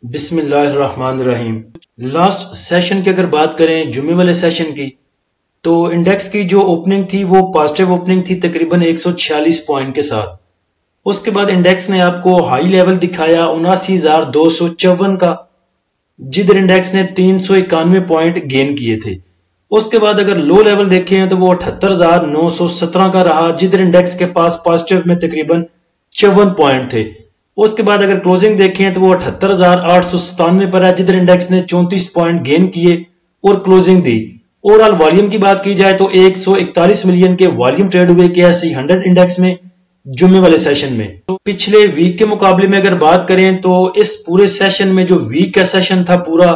بسم اللہ الرحمن الرحیم۔ لاسٹ سیشن کی اگر بات کریں جمعے والے سیشن کی، تو انڈیکس کی جو اوپننگ تھی وہ پازیٹیو اوپننگ تھی تقریباً 146 پوائنٹ کے ساتھ۔ اس کے بعد انڈیکس نے آپ کو ہائی لیول دکھایا 79,254 کا، جدھر انڈیکس نے 391 پوائنٹ گین کیے تھے۔ اس کے بعد اگر لو لیول دیکھیں تو وہ 78,917 کا رہا، جدھر انڈیکس کے پاس پازیٹیو میں تقریباً 54 پوائنٹ تھے۔ اس کے بعد اگر کلوزنگ دیکھیں تو وہ 78,897 پر ہے، جدھر انڈیکس نے 34 پوائنٹ گین کیے اور کلوزنگ دی۔ اوورال والیوم کی بات کی جائے تو 141 ملین کے والیوم ٹریڈ ہوئے KSE 100 انڈیکس میں جمعے والے سیشن میں۔ پچھلے ویک کے مقابلے میں اگر بات کریں تو اس پورے سیشن میں جو ویک کا سیشن تھا پورا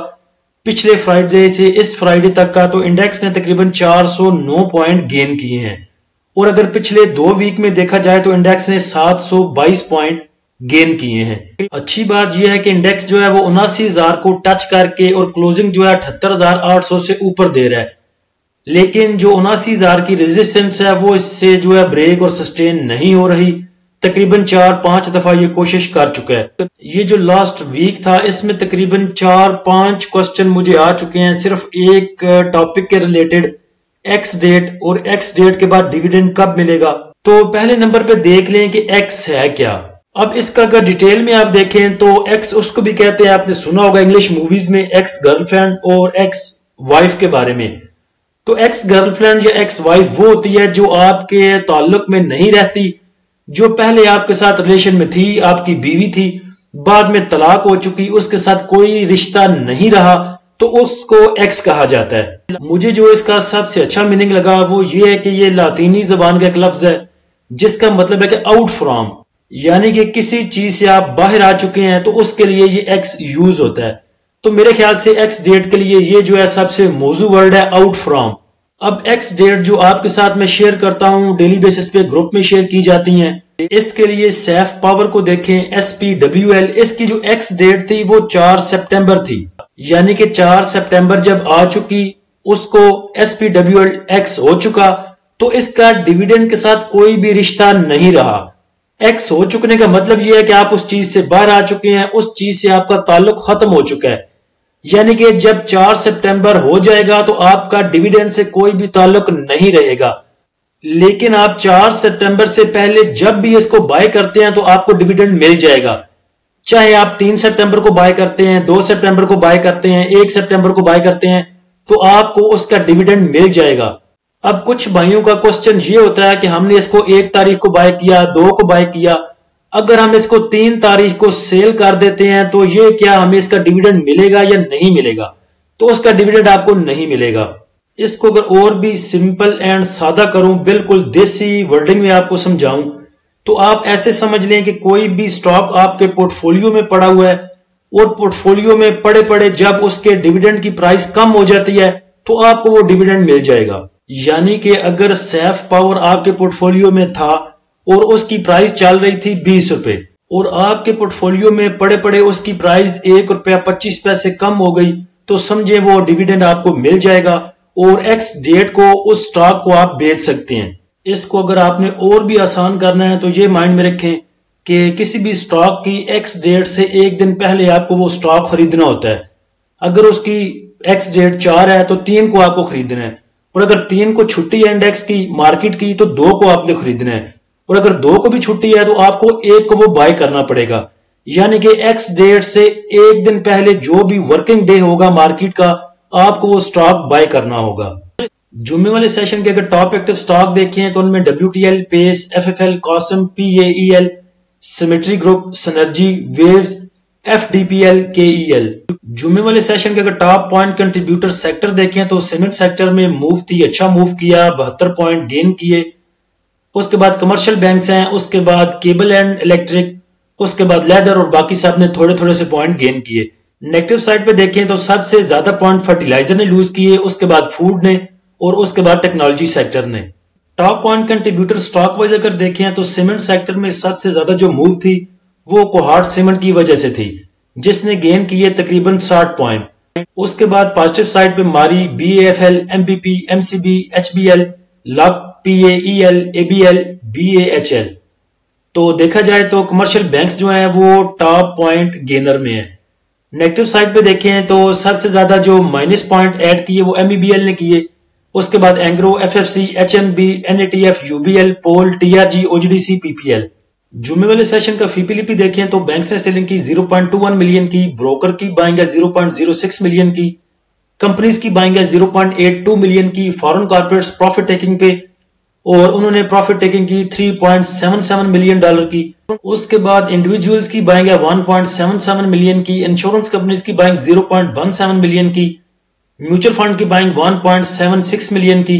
پچھلے فرائیڈے سے اس فرائیڈے تک کا، تو انڈیکس نے تقریباً 409 پوائنٹ گین کیے ہیں، اور اگر پچھلے 2 ویک میں دیکھا جائے تو انڈیکس نے 722 پوائنٹ گین کیے ہیں۔ اچھی بات یہ ہے کہ انڈیکس جو ہے وہ 79,000 کو ٹچ کر کے اور کلوزنگ جو ہے 78,800 سے اوپر دے رہا ہے، لیکن جو 79,000 کی ریزسٹنس ہے وہ اس سے جو ہے بریک اور سسٹین نہیں ہو رہی۔ تقریباً 4-5 دفعہ یہ کوشش کر چکا ہے۔ یہ جو لاسٹ ویک تھا اس میں تقریباً 4-5 کوسچن مجھے آ چکے ہیں صرف ایک ٹاپک کے ریلیٹڈ، ایکس ڈیٹ، اور ایکس ڈیٹ کے بعد ڈیویڈنڈ کب ملے گا۔ تو پہلے نمبر پہ دیکھ لیں کہ ایکس ہے کیا۔ اب اس کا اگر ڈیٹیل میں آپ دیکھیں تو ایکس اس کو بھی کہتے ہیں، آپ نے سنا ہوگا انگلش موویز میں، ایکس گرل فرینڈ اور ایکس وائف کے بارے میں۔ تو ایکس گرل فرینڈ یا ایکس وائف وہ ہوتی ہے جو آپ کے تعلق میں نہیں رہتی، جو پہلے آپ کے ساتھ ریلیشن میں تھی، آپ کی بیوی تھی، بعد میں طلاق ہو چکی، اس کے ساتھ کوئی رشتہ نہیں رہا، تو اس کو ایکس کہا جاتا ہے۔ مجھے جو اس کا سب سے اچھا میننگ لگا وہ یہ ہے کہ یہ لاطینی زبان کا ایک لفظ ہے جس کا مطلب ہے کہ آؤٹ فرام، یعنی کہ کسی چیز سے آپ باہر آ چکے ہیں تو اس کے لیے یہ ایکس یوز ہوتا ہے۔ تو میرے خیال سے ایکس ڈیٹ کے لیے یہ جو ہے سب سے موزوں ورڈ ہے، آؤٹ فرام۔ اب ایکس ڈیٹ جو آپ کے ساتھ میں شیئر کرتا ہوں ڈیلی بیسس پہ گروپ میں شیئر کی جاتی ہیں، اس کے لیے سیف پاور کو دیکھیں، SPWL، اس کی جو ایکس ڈیٹ تھی وہ 4 سپٹمبر تھی، یعنی کہ 4 سپٹمبر جب آ چکی اس کو SPWL ایکس ہو چکا، تو اس کا ڈیویڈنڈ کے ساتھ کوئی بھی رشتہ نہیں رہا۔ ایکس ہو چکنے کا مطلب یہ ہے کہ آپ اس چیز سے باہر آ چکے ہیں، اس چیز سے آپ کا تعلق ختم ہو چکا ہے، یعنی کہ جب 4 سپٹمبر ہو جائے گا تو آپ کا ڈیویڈنڈ سے کوئی بھی تعلق نہیں رہے گا۔ لیکن آپ 4 سپٹمبر سے پہلے جب بھی اس کو بائی کرتے ہیں تو آپ کو ڈیویڈنڈ مل جائے گا، چاہے آپ 3 سپٹمبر کو بائی کرتے ہیں، 2 سپٹمبر کو بائی کرتے ہیں، 1 سپٹمبر کو بائی کرتے ہیں، تو آپ کو اس کا ڈیویڈنڈ مل جائے گا۔ اب کچھ بھائیوں کا کوسچن یہ ہوتا ہے کہ ہم نے اس کو 1 تاریخ کو بائی کیا، 2 کو بائی کیا، اگر ہم اس کو 3 تاریخ کو سیل کر دیتے ہیں تو یہ کیا ہمیں اس کا ڈیویڈنڈ ملے گا یا نہیں ملے گا؟ تو اس کا ڈیویڈنڈ آپ کو نہیں ملے گا۔ اس کو اگر اور بھی سمپل اینڈ سادہ کروں، بالکل دیسی ورڈنگ میں آپ کو سمجھاؤں، تو آپ ایسے سمجھ لیں کہ کوئی بھی سٹاک آپ کے پورٹ فولیو میں پڑا ہوا ہے، اور پورٹ فولیو میں پڑے پڑے جب اس کے ڈیویڈنڈ کی پرائس کم ہو جاتی ہے تو آپ کو وہ ڈیویڈنڈ مل جائے گا۔ یعنی کہ اگر سیف پاور آپ کے پورٹ فولیو میں تھا اور اس کی پرائس چل رہی تھی 20 روپے، اور آپ کے پورٹ فولیو میں پڑے پڑے اس کی پرائس 1 روپیہ 25 پیسے کم ہو گئی، تو سمجھیں وہ ڈیویڈنڈ آپ کو مل جائے گا، اور ایکس ڈیٹ کو اس سٹاک کو آپ بیچ سکتے ہیں۔ اس کو اگر آپ نے اور بھی آسان کرنا ہے تو یہ مائنڈ میں رکھیں کہ کسی بھی سٹاک کی ایکس ڈیٹ سے 1 دن پہلے آپ کو وہ سٹاک خریدنا ہوتا ہے۔ اگر اس کی ایکس ڈیٹ 4 ہے تو 3 کو آپ کو خریدنا ہے، اور اگر 3 کو چھٹی ہے انڈیکس کی، مارکیٹ کی، تو 2 کو آپ نے خریدنا ہے، اور اگر 2 کو بھی چھٹی ہے تو آپ کو 1 کو وہ بائی کرنا پڑے گا۔ یعنی کہ ایکس ڈیٹ سے 1 دن پہلے جو بھی ورکنگ ڈے ہوگا مارکیٹ کا، آپ کو وہ سٹاک بائی کرنا ہوگا۔ جمعے والے سیشن کے اگر ٹاپ ایکٹیو سٹاک دیکھیں تو ان میں WTL، pace, FFL، Qasim, PAEL، symmetry group, synergy, waves, FDPL، KEL۔ جمعے والے سیشن کے اگر ٹاپ پوائنٹ کنٹریبیوٹر سیکٹر دیکھیں تو سیمنٹ سیکٹر میں موو تھی، اچھا موو کیا، 72 پوائنٹ گین کیے۔ اس کے بعد کمرشل بینکس ہیں، اس کے بعد کیبل اینڈ الیکٹرک، اس کے بعد لیدر، اور باقی سب نے تھوڑے تھوڑے سے پوائنٹ گین کیے۔ نیگیٹو سائڈ پہ دیکھیں تو سب سے زیادہ پوائنٹ فرٹیلائزر نے لوز کیے، اس کے بعد فوڈ نے، اور اس کے بعد ٹیکنالوجی سیکٹر نے۔ Top point contributor stock wise اگر دیکھیں تو سیمنٹ سیکٹر میں سب سے زیادہ جو موو تھی وہ کوہارٹ سیمنٹ کی وجہ سے تھی، جس نے گین کیے تقریباً 60 پوائنٹ۔ اس کے بعد پازیٹیو سائڈ پہ ماری، BAFL، MPP، MCB، HBL، لاک، PAEL، ABL، BAHL۔ تو دیکھا جائے تو کمرشل بینکس جو ہیں وہ ٹاپ پوائنٹ گینر میں ہیں۔ نیگیٹو سائڈ پہ دیکھیں تو سب سے زیادہ جو مائنس پوائنٹ ایڈ کیے وہ MEBL نے کیے، اس کے بعد Engro, FFC، HMB، NATF، UBL، پول، TRG، OGDC، PPL۔ جمعے والے سیشن کا فی پی لی پی دیکھیں تو بینکس نے سیلنگ کی 0.21 ملین کی، بروکر کی بائنگ ہے 0.06 ملین کی، کمپنیز کی بائنگ ہے 0.82 ملین کی، فارن کارپوریٹس پروفٹ ٹیکنگ پہ اور انہوں نے پروفٹ ٹیکنگ کی 3.77 ملین ڈالر کی۔ اس کے بعد انڈیویجولز کی بائنگ ہے 1.77 ملین کی، انشورنس کمپنیز کی بائنگ 0.17 ملین کی، میوچل فنڈ کی بائنگ 1.76 ملین کی،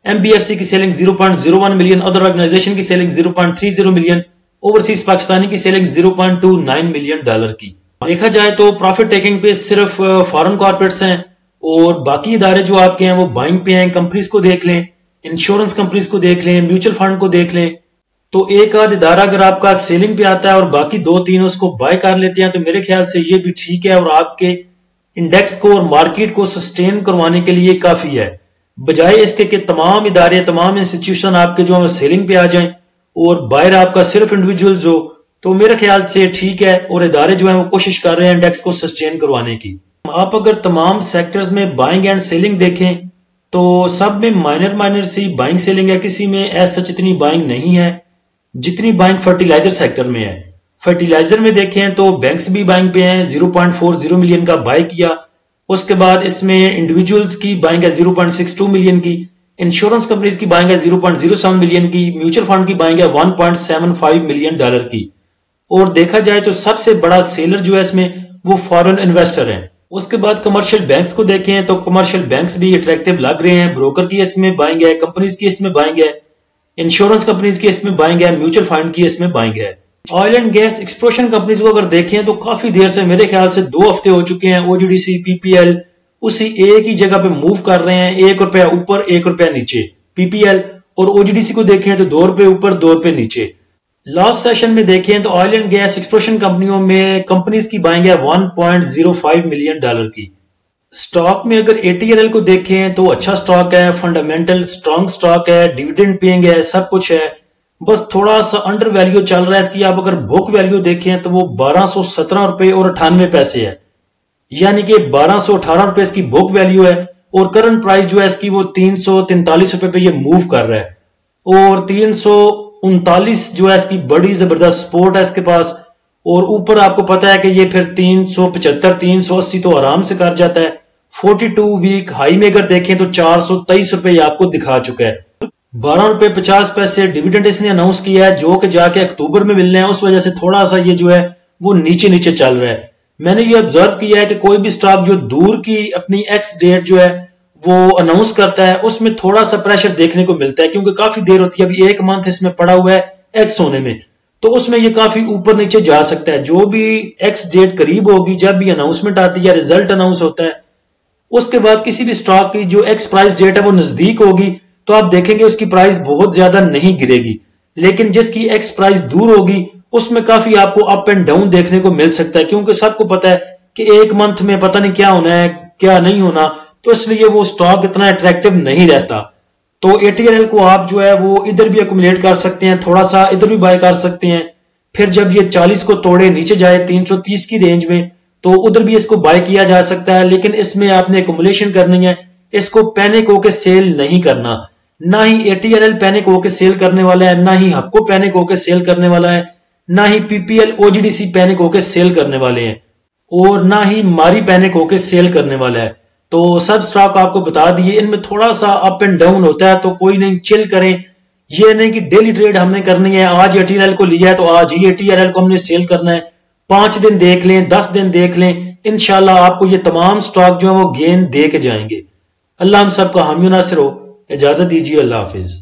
MBFC کی سیلنگ 0.01 ملین، ادر آرگنائزیشن کی سیلنگ 0.30 ملین، اوورسیز پاکستانی کی سیلنگ 0.29 ملین ڈالر کی۔ دیکھا جائے تو پروفٹ ٹیکنگ پہ صرف فارن کارپوریٹس ہیں اور باقی ادارے جو آپ کے ہیں وہ بائنگ پہ ہیں۔ کمپنیز کو دیکھ لیں، انشورنس کمپنیز کو دیکھ لیں، میوچل فنڈ کو دیکھ لیں، تو ایک آدھ ادارہ اگر آپ کا سیلنگ پہ آتا ہے اور باقی 2-3 اس کو بائی کر لیتے ہیں تو میرے خیال سے یہ بھی ٹھیک ہے اور آپ کے انڈیکس کو اور مارکیٹ کو سسٹین کروانے کے لیے کافی ہے، بجائے اس کے کہ تمام ادارے، تمام انسٹیٹیوشن آپ کے جو ہیں سیلنگ پہ آ جائیں اور بائر آپ کا صرف انڈیویجولز ہو، تو میرے خیال سے ٹھیک ہے اور ادارے جو ہیں وہ کوشش کر رہے ہیں انڈیکس کو سسٹین کروانے کی۔ آپ اگر تمام سیکٹرز میں بائنگ اینڈ سیلنگ دیکھیں تو سب میں مائنر سی بائنگ سیلنگ ہے، کسی میں ایس سچ اتنی بائنگ نہیں ہے جتنی بائنگ فرٹیلائزر سیکٹر میں ہے۔ فرٹیلائزر میں دیکھیں تو بینکس بھی بائنگ پہ ہیں، 0.40 ملین کا بائی کیا، اس کے بعد اس میں انڈیویجولز کی بائنگ ہے 0.62 ملین کی، انشورنس کمپنیز کی بائنگ ہے 0.07 ملین کی، میوچل فنڈ کی بائنگ ہے 1.75 ملین ڈالر کی، اور دیکھا جائے تو سب سے بڑا سیلر جو ہے اس میں وہ فارن انویسٹر ہیں۔ اس کے بعد کمرشل بینکس کو دیکھیں تو کمرشل بینکس بھی اٹریکٹیو لگ رہے ہیں، بروکر کی اس میں بائنگ ہے، کمپنیز کی اس میں بائنگ ہے، انشورنس کمپنیز کی اس میں بائنگ ہے، میوچل فنڈ کی اس میں بائنگ ہے۔ Oil and gas explosion companies کو اگر دیکھیں تو کافی دیر سے، میرے خیال سے 2 ہفتے ہو چکے ہیں، OGDC، PPL اسی ایک ہی جگہ پہ موو کر رہے ہیں، 1 روپیہ اوپر 1 روپیہ نیچے۔ PPL اور OGDC کو دیکھیں تو 2 روپے اوپر 2 روپے نیچے۔ لاسٹ سیشن میں دیکھیں تو آئل اینڈ گیس ایکسپلوشن کمپنیوں میں کمپنیز کی بائنگ ہے 1.05 ملین ڈالر کی۔ سٹاک میں اگر ATRL کو دیکھیں تو اچھا سٹاک ہے، فنڈامنٹل سٹرونگ سٹاک ہے، ڈیویڈنڈ پیئنگ ہے، سب کچھ ہے، بس تھوڑا سا انڈر ویلیو چل رہا ہے اس کی۔ آپ اگر بک ویلیو دیکھیں تو وہ 1217 روپے اور 98 پیسے ہے، یعنی کہ 1218 روپے اس کی بک ویلیو ہے، اور کرنٹ پرائس جو ہے اس کی وہ 343 روپے پہ یہ موو کر رہا ہے، اور 339 جو ہے اس کی بڑی زبردست سپورٹ ہے اس کے پاس، اور اوپر آپ کو پتا ہے کہ یہ پھر 375 380 تو آرام سے کر جاتا ہے۔ 42 ویک ہائی میں اگر دیکھیں تو 423 روپے یہ آپ کو دکھا چکا ہے۔ 12 روپے 50 پیسے ڈیویڈنڈ اس نے اناؤنس کیا ہے جو کہ جا کے اکتوبر میں ملنا ہے، اس وجہ سے تھوڑا سا یہ جو ہے وہ نیچے چل رہا ہے۔ میں نے یہ آبزرو کیا ہے کہ کوئی بھی سٹاک جو دور کی اپنی ایکس ڈیٹ جو ہے وہ اناؤنس کرتا ہے اس میں تھوڑا سا پریشر دیکھنے کو ملتا ہے، کیونکہ کافی دیر ہوتی ہے، ابھی 1 منتھ اس میں پڑا ہوا ہے ایکس ہونے میں، تو اس میں یہ کافی اوپر نیچے جا سکتا ہے۔ جو بھی ایکس ڈیٹ قریب ہوگی، جب بھی اناؤنسمنٹ آتی ہے، ریزلٹ اناؤنس ہوتا ہے، اس کے بعد کسی بھی سٹاک کی جو ایکس پرائس ڈیٹ ہے وہ نزدیک ہوگی تو آپ دیکھیں گے اس کی پرائس بہت زیادہ نہیں گرے گی، لیکن جس کی ایکس پرائس دور ہوگی اس میں کافی آپ کو اپ اینڈ ڈاؤن دیکھنے کو مل سکتا ہے، کیونکہ سب کو پتا ہے کہ 1 منتھ میں پتہ نہیں کیا ہونا ہے کیا نہیں ہونا، تو اس لیے وہ سٹاک اتنا اٹریکٹیو نہیں رہتا۔ تو ATRL کو آپ جو ہے وہ ادھر بھی ایکومولیٹ کر سکتے ہیں، تھوڑا سا ادھر بھی بائی کر سکتے ہیں، پھر جب یہ 40 کو توڑے نیچے جائے 330 کی رینج میں تو ادھر بھی اس کو بائی کیا جا سکتا ہے، لیکن اس میں آپ نے ایکومولیشن کرنی ہے، اس کو پینک ہو کے سیل نہیں کرنا۔ نہ ہی ATRL پینک ہو کے سیل کرنے والا ہے، نہ ہی ہپکو پینک ہو کے سیل کرنے والا ہے، نہ ہی PPL OGDC پینک ہو کے سیل کرنے والے ہیں، اور نہ ہی ماری پینک ہو کے سیل کرنے والا ہے۔ تو سب سٹاک آپ کو بتا دیے، ان میں تھوڑا سا اپ اینڈ ڈاؤن ہوتا ہے، تو کوئی نہیں، چل کریں، یہ نہیں کہ ڈیلی ٹریڈ ہم نے کرنی ہے، آج ATRL کو لیا ہے تو آج ہی ATRL کو ہم نے سیل کرنا ہے۔ 5 دن دیکھ لیں، 10 دن دیکھ لیں، انشاءاللہ آپ کو یہ تمام سٹاک جو ہیں وہ گین دے کے جائیں گے۔ اللہ ہم سب کا حامی و ناصر ہو۔ اجازت دیجیے، اللہ حافظ۔